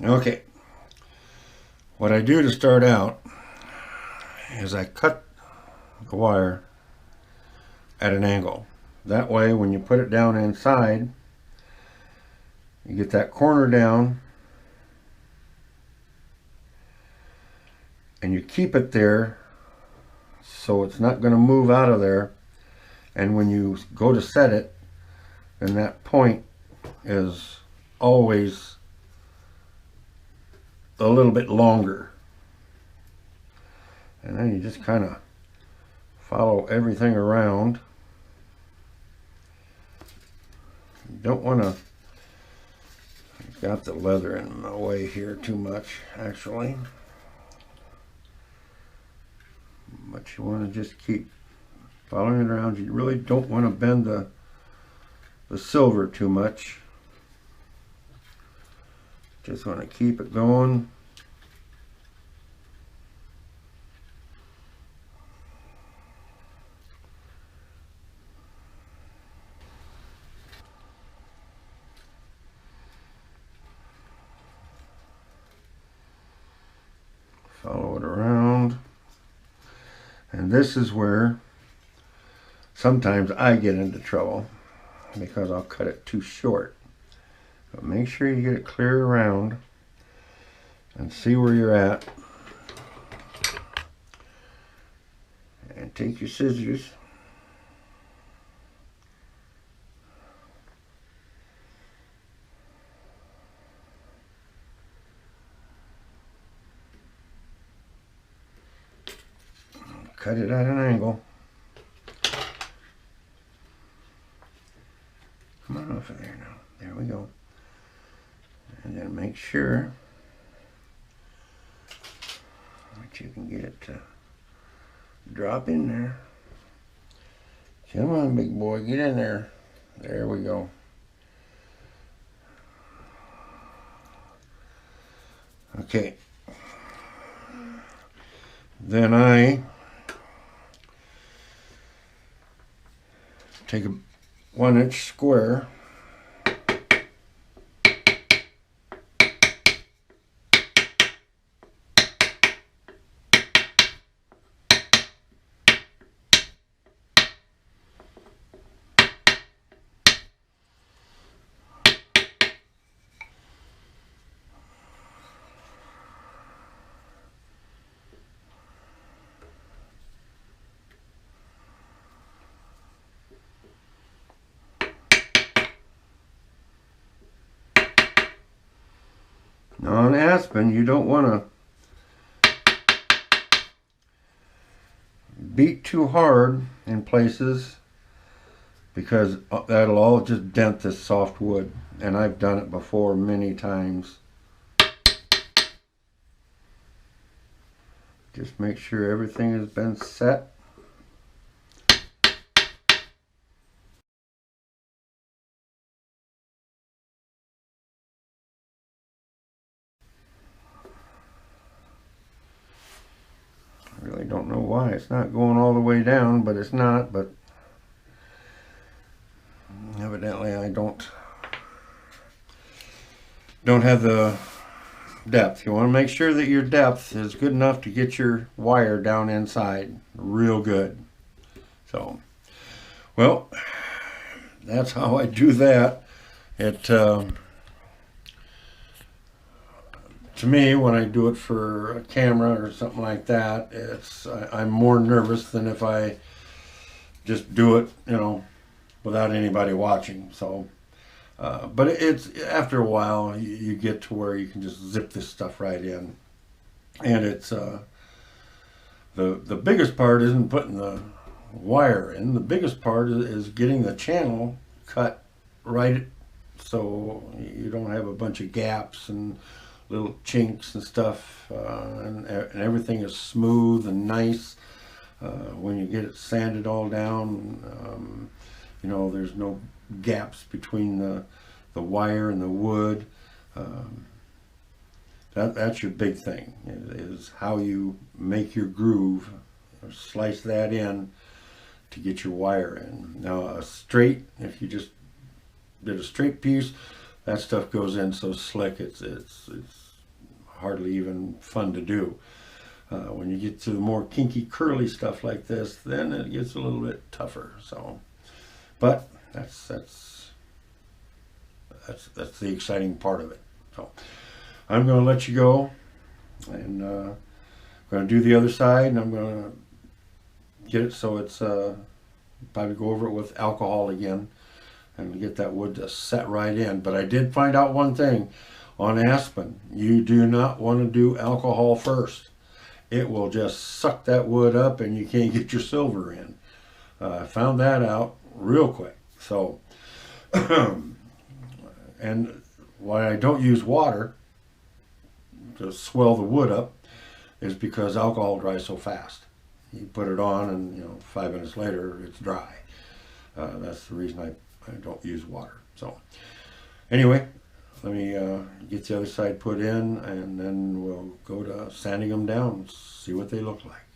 Okay, what I do to start out is I cut the wire at an angle. That way when you put it down inside, you get that corner down and you keep it there so it's not going to move out of there, and when you go to set it, then that point is always a little bit longer. And then you just kind of follow everything around. You don't want to, got the leather in my way here too much actually, but you want to just keep following it around. You really don't want to bend the silver too much. Just want to keep it going. Follow it around. And this is where sometimes I get into trouble because I'll cut it too short. But make sure you get it clear around and see where you're at. And take your scissors. Cut it at an angle. Come on off of there now. There we go. And then make sure that you can get it to drop in there. Come on, big boy, get in there. There we go. Okay. Then I take a 1-inch square . Now on Aspen, you don't want to beat too hard in places because that'll all just dent this soft wood. And I've done it before many times. Just make sure everything has been set. I really don't know why it's not going all the way down, but it's not. But evidently I don't have the depth. You want to make sure that your depth is good enough to get your wire down inside real good. So, well, that's how I do that. To me, when I do it for a camera or something like that, I'm more nervous than if I just do it, without anybody watching. So, but it's after a while you get to where you can just zip this stuff right in, and it's the biggest part isn't putting the wire in. The biggest part is getting the channel cut right, so you don't have a bunch of gaps and little chinks and stuff, and everything is smooth and nice. When you get it sanded all down, there's no gaps between the wire and the wood. That's your big thing, is how you make your groove, or slice that in to get your wire in. Now a straight, if you just did a straight piece, that stuff goes in so slick, it's hardly even fun to do. When you get to the more kinky, curly stuff like this, then it gets a little bit tougher. So, but that's the exciting part of it. So, I'm going to let you go, and I'm going to do the other side, and I'm going to get it so it's probably go over it with alcohol again, and get that wood to set right in. But I did find out one thing on Aspen: you do not want to do alcohol first. It will just suck that wood up and you can't get your silver in. I found that out real quick. So, and why I don't use water to swell the wood up is because alcohol dries so fast. You put it on and 5 minutes later it's dry. That's the reason I don't use water. So anyway, let me get the other side put in, and then we'll go to sanding them down, see what they look like.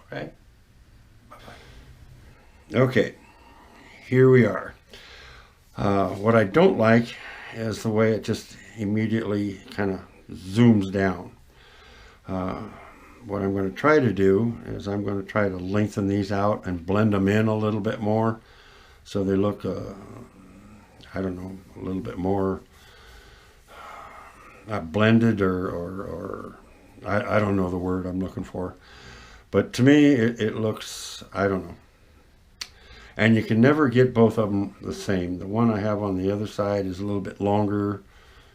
Okay? Bye-bye. Okay, here we are. What I don't like is the way it just immediately kind of zooms down. What I'm going to try to do is I'm going to try to lengthen these out and blend them in a little bit more so they look, I don't know, a little bit more blended, or I don't know the word I'm looking for, but to me it looks, I don't know. And you can never get both of them the same. The one I have on the other side is a little bit longer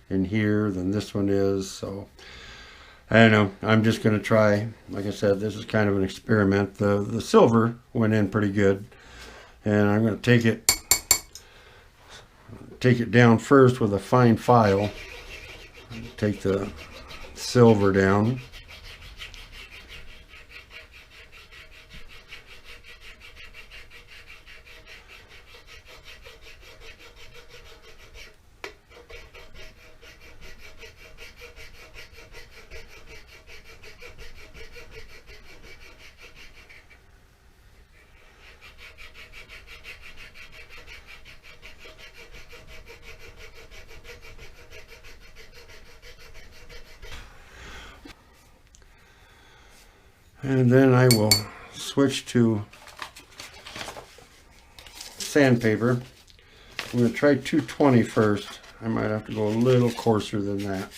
in here than this one is, so I don't know. I'm just going to try. Like I said, this is kind of an experiment. The silver went in pretty good, and I'm going to take it down first with a fine file. Take the silver down. And then I will switch to sandpaper. I'm going to try 220 first. I might have to go a little coarser than that.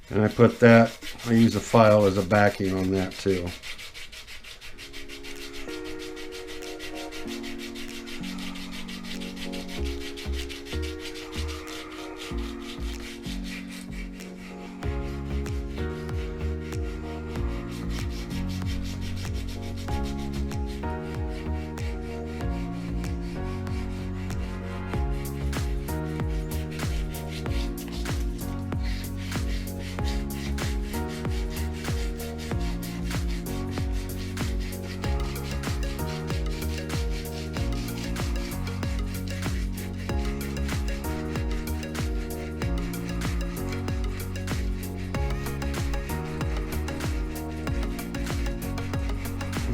And I put that, I use a file as a backing on that too.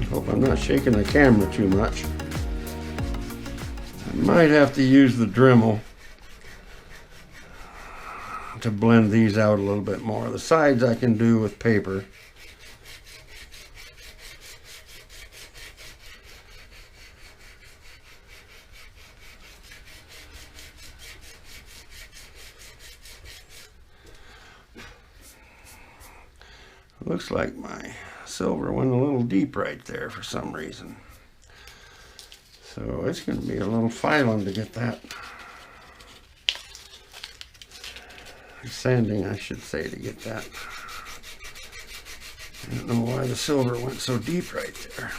Hope I'm not shaking the camera too much. I might have to use the Dremel to blend these out a little bit more. The sides I can do with paper. Looks like my silver went a little deep right there for some reason. So it's going to be a little filing to get that. Sanding, I should say, to get that. I don't know why the silver went so deep right there.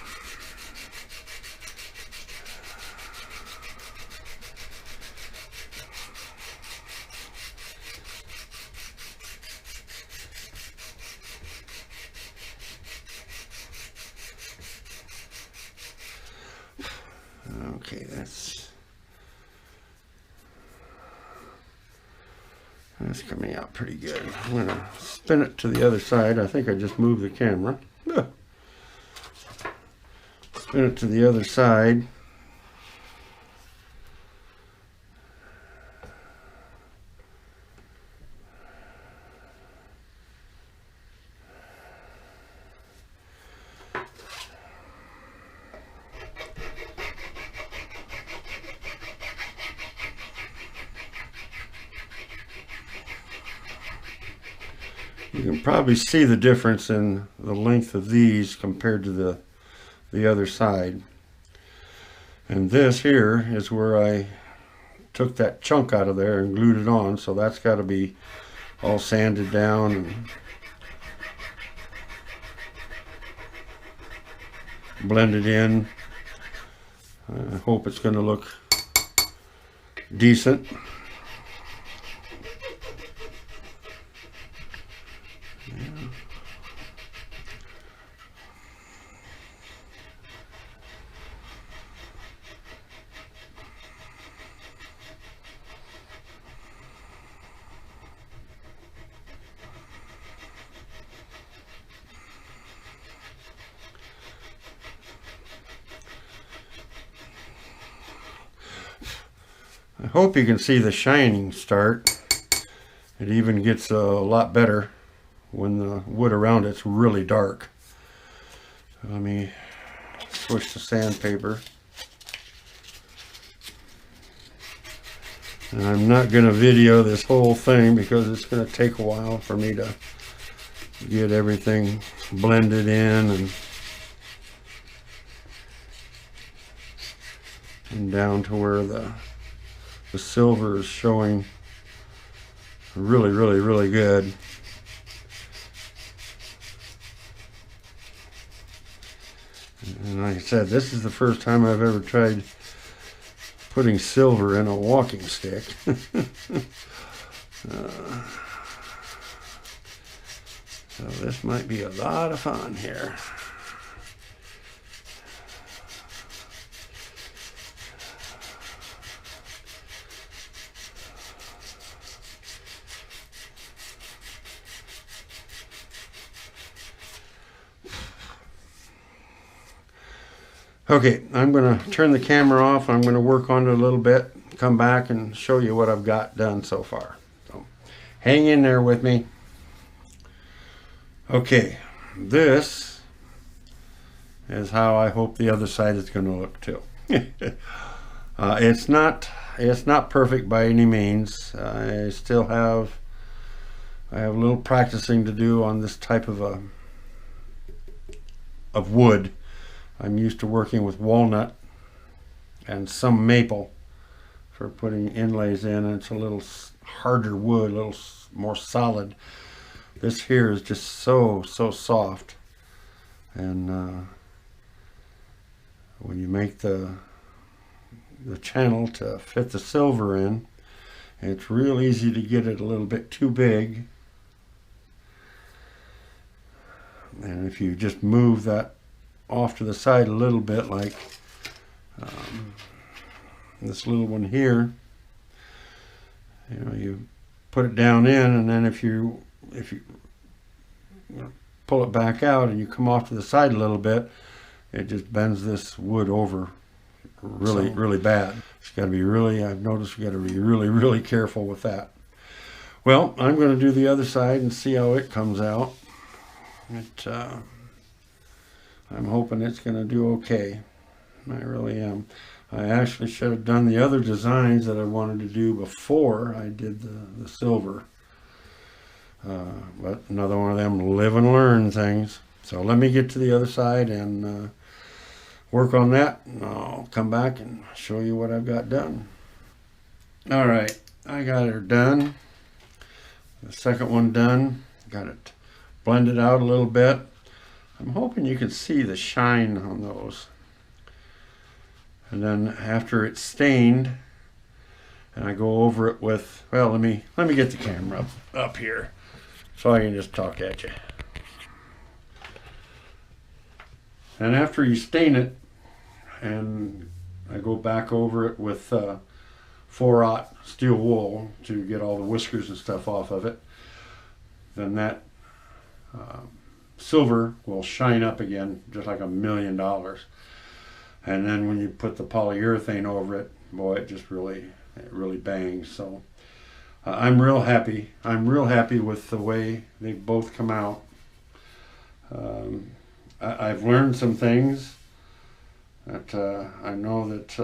Okay, that's coming out pretty good. I'm going to spin it to the other side. I think I just moved the camera. Spin it to the other side. You can probably see the difference in the length of these compared to the other side. And this here is where I took that chunk out of there and glued it on, so that's got to be all sanded down and blended in. I hope it's going to look decent. I hope you can see the shining start. It even gets a lot better when the wood around it's really dark. Let me switch to sandpaper. And I'm not going to video this whole thing because it's going to take a while for me to get everything blended in and down to where the silver is showing really good. And like I said, this is the first time I've ever tried putting silver in a walking stick. So this might be a lot of fun here. Okay, I'm going to turn the camera off. I'm going to work on it a little bit, come back and show you what I've got done so far. So hang in there with me. Okay, this is how I hope the other side is going to look too. It's not perfect by any means. I have a little practicing to do on this type of wood. I'm used to working with walnut and some maple for putting inlays in, and it's a little harder wood, a little more solid. This here is just so soft, and when you make the channel to fit the silver in, it's real easy to get it a little bit too big. And if you just move that off to the side a little bit, like this little one here, you put it down in, and then if you pull it back out and you come off to the side a little bit, it just bends this wood over really bad. It's got to be I've noticed you got to be really careful with that. Well, I'm going to do the other side and see how it comes out. I'm hoping it's going to do okay. I really am. I actually should have done the other designs that I wanted to do before I did the silver. But another one of them live and learn things. So let me get to the other side and work on that, and I'll come back and show you what I've got done. All right, I got her done. The second one done. Got it blended out a little bit. I'm hoping you can see the shine on those. And then after it's stained, and I go over it with, well, let me get the camera up here so I can just talk at you. And after you stain it, and I go back over it with 4/0 steel wool to get all the whiskers and stuff off of it, then that silver will shine up again just like $1 million. And then when you put the polyurethane over it, boy, it really bangs. So I'm real happy. I'm real happy with the way they both come out. I've learned some things that I know that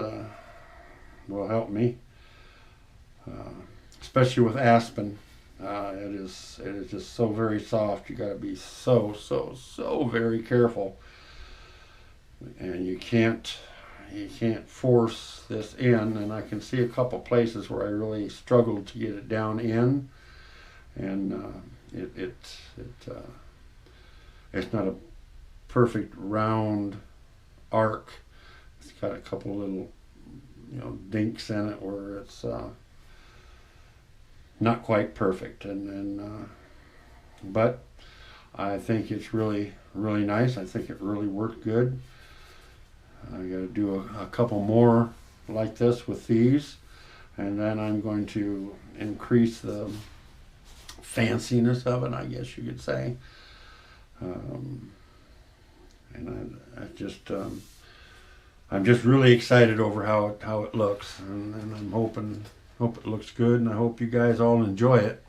will help me, especially with ASPEN. it is just so very soft. You got to be so very careful, and you can't force this in. And I can see a couple places where I really struggled to get it down in, and it's not a perfect round arc. It's got a couple little, dinks in it where it's not quite perfect, but I think it's really nice. I think it really worked good. I got to do a couple more like this with these, and then I'm going to increase the fanciness of it, I guess you could say. And I'm just really excited over how it looks, and I'm hope it looks good, and I hope you guys all enjoy it.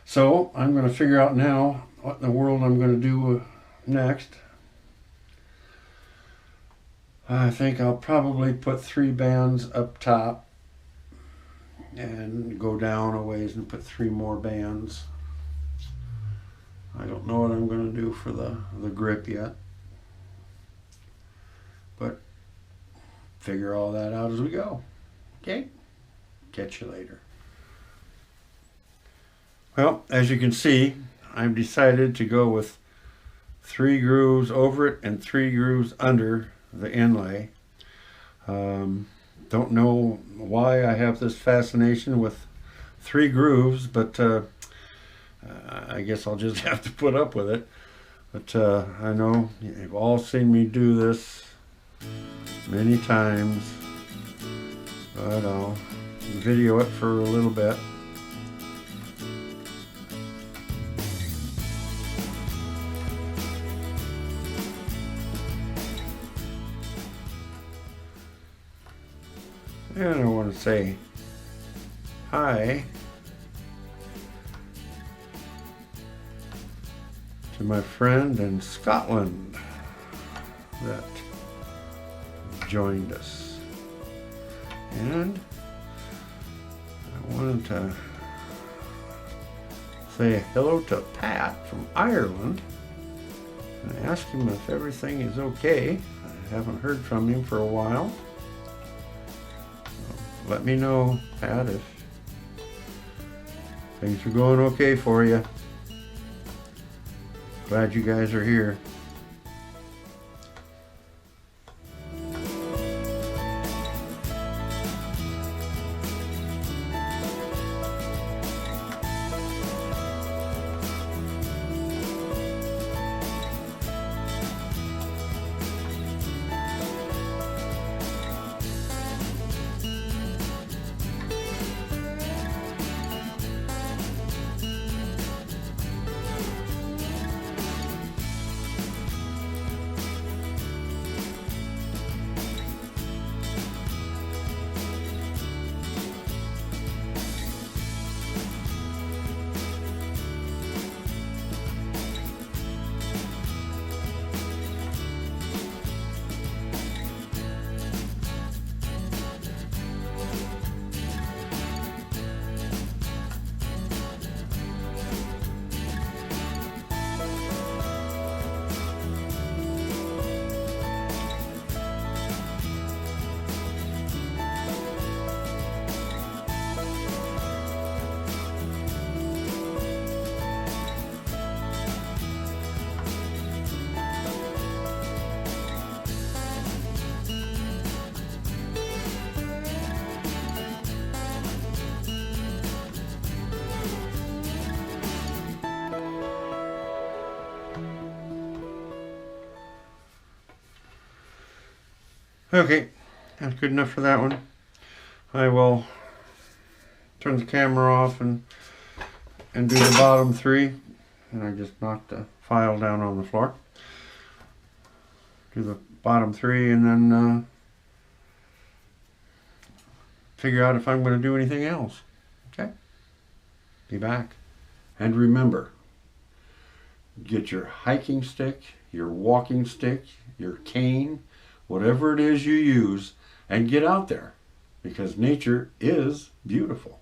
So I'm going to figure out now what in the world I'm going to do next. I think I'll probably put 3 bands up top and go down a ways and put 3 more bands. I don't know what I'm going to do for the grip yet, but figure all that out as we go. Okay? Catch you later. Well, as you can see, I've decided to go with 3 grooves over it and 3 grooves under the inlay. Don't know why I have this fascination with 3 grooves, but I guess I'll just have to put up with it. But I know you've all seen me do this many times, but I'll video it for a little bit. And I want to say hi to my friend in Scotland that joined us. And I wanted to say hello to Pat from Ireland and ask him if everything is okay. I haven't heard from him for a while. Let me know, Pat, if things are going okay for you. Glad you guys are here. Okay, that's good enough for that one. I will turn the camera off and do the bottom 3. And I just knocked the file down on the floor. Do the bottom 3 and then figure out if I'm going to do anything else. Okay? Be back. And remember, get your hiking stick, your walking stick, your cane, whatever it is you use, and get out there, because nature is beautiful.